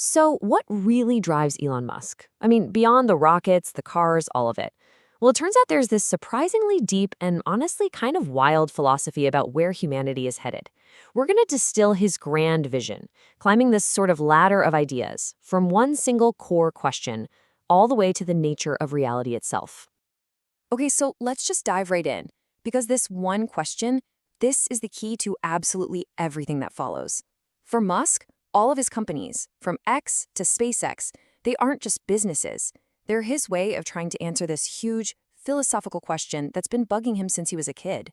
So, what really drives Elon Musk? I mean, beyond the rockets, the cars, all of it. Well, it turns out there's this surprisingly deep and honestly kind of wild philosophy about where humanity is headed. We're going to distill his grand vision, climbing this sort of ladder of ideas, from one single core question all the way to the nature of reality itself. Okay, so let's just dive right in, because this one question, this is the key to absolutely everything that follows. For Musk, all of his companies, from X to SpaceX, they aren't just businesses. They're his way of trying to answer this huge philosophical question that's been bugging him since he was a kid.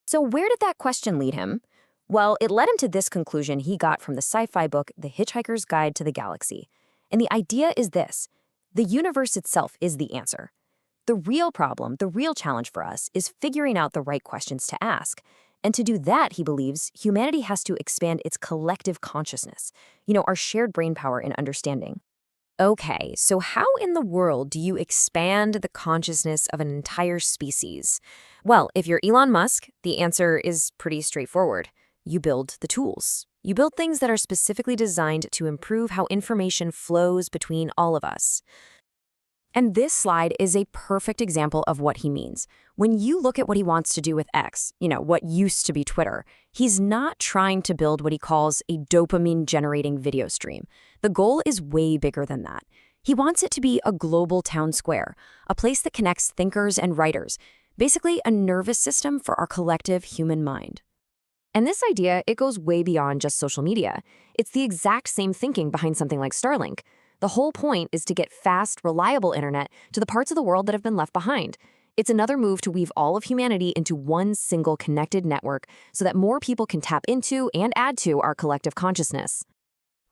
So, where did that question lead him? Well, it led him to this conclusion he got from the sci-fi book The Hitchhiker's Guide to the Galaxy. And the idea is this: the universe itself is the answer. The real problem, the real challenge for us, is figuring out the right questions to ask. And to do that, he believes, humanity has to expand its collective consciousness, our shared brainpower and understanding. Okay, so how in the world do you expand the consciousness of an entire species? Well, if you're Elon Musk, the answer is pretty straightforward. You build the tools. You build things that are specifically designed to improve how information flows between all of us. And this slide is a perfect example of what he means. When you look at what he wants to do with X, what used to be Twitter, he's not trying to build what he calls a dopamine-generating video stream. The goal is way bigger than that. He wants it to be a global town square, a place that connects thinkers and writers, basically a nervous system for our collective human mind. And this idea, it goes way beyond just social media. It's the exact same thinking behind something like Starlink. The whole point is to get fast, reliable internet to the parts of the world that have been left behind. It's another move to weave all of humanity into one single connected network so that more people can tap into and add to our collective consciousness.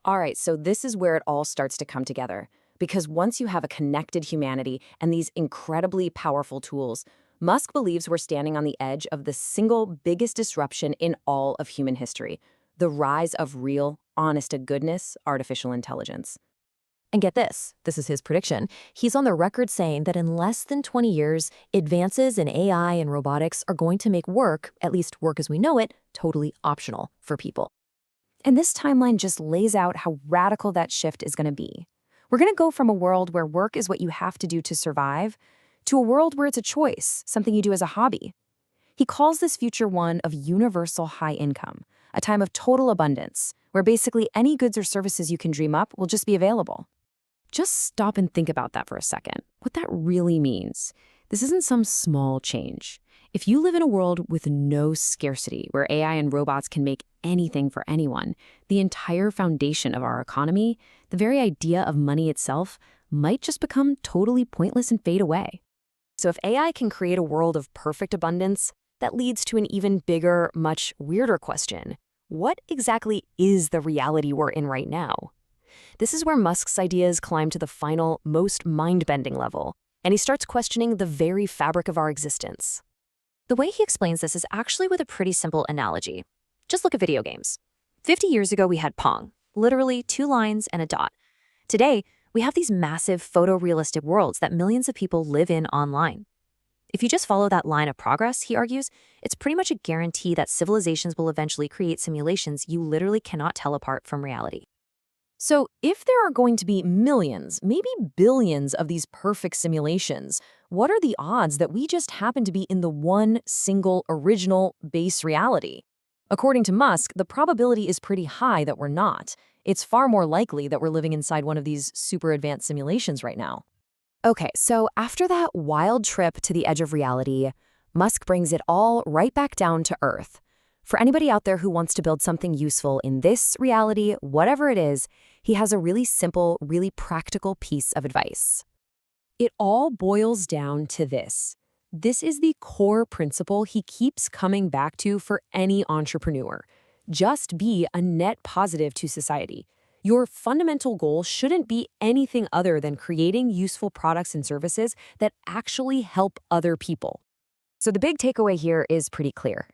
All right, so this is where it all starts to come together. Because once you have a connected humanity and these incredibly powerful tools, Musk believes we're standing on the edge of the single biggest disruption in all of human history: the rise of real, honest-to-goodness artificial intelligence. And get this is his prediction. He's on the record saying that in less than 20 years, advances in AI and robotics are going to make work, at least work as we know it, totally optional for people. And this timeline just lays out how radical that shift is going to be. We're going to go from a world where work is what you have to do to survive to a world where it's a choice, something you do as a hobby. He calls this future one of universal high income, a time of total abundance, where basically any goods or services you can dream up will just be available. Just stop and think about that for a second. What that really means. This isn't some small change. If you live in a world with no scarcity, where AI and robots can make anything for anyone, the entire foundation of our economy, the very idea of money itself, might just become totally pointless and fade away. So if AI can create a world of perfect abundance, that leads to an even bigger, much weirder question. What exactly is the reality we're in right now? This is where Musk's ideas climb to the final, most mind-bending level, and he starts questioning the very fabric of our existence. The way he explains this is actually with a pretty simple analogy. Just look at video games. 50 years ago, we had Pong, literally 2 lines and a dot. Today, we have these massive photorealistic worlds that millions of people live in online. If you just follow that line of progress, he argues, it's pretty much a guarantee that civilizations will eventually create simulations you literally cannot tell apart from reality. So if there are going to be millions, maybe billions of these perfect simulations, what are the odds that we just happen to be in the one single original base reality? According to Musk, the probability is pretty high that we're not. It's far more likely that we're living inside one of these super advanced simulations right now. Okay, so after that wild trip to the edge of reality, Musk brings it all right back down to Earth. For anybody out there who wants to build something useful in this reality, whatever it is, he has a really simple, really practical piece of advice. It all boils down to this. This is the core principle he keeps coming back to for any entrepreneur. Just be a net positive to society. Your fundamental goal shouldn't be anything other than creating useful products and services that actually help other people. So the big takeaway here is pretty clear.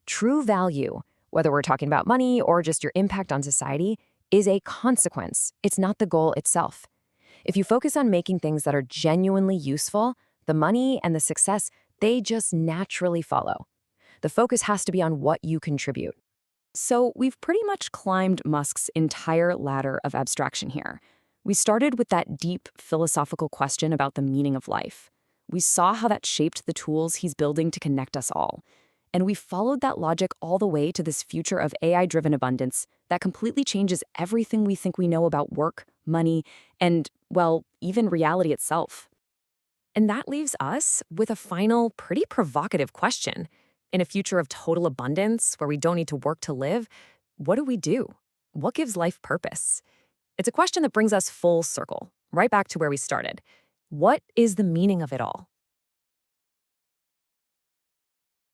True value, whether we're talking about money or just your impact on society, is a consequence. It's not the goal itself. If you focus on making things that are genuinely useful, the money and the success, they just naturally follow. The focus has to be on what you contribute. So we've pretty much climbed Musk's entire ladder of abstraction here. We started with that deep philosophical question about the meaning of life. We saw how that shaped the tools he's building to connect us all. And we followed that logic all the way to this future of AI-driven abundance that completely changes everything we think we know about work, money, and, well, even reality itself. And that leaves us with a final, pretty provocative question. In a future of total abundance, where we don't need to work to live, what do we do? What gives life purpose? It's a question that brings us full circle, right back to where we started. What is the meaning of it all?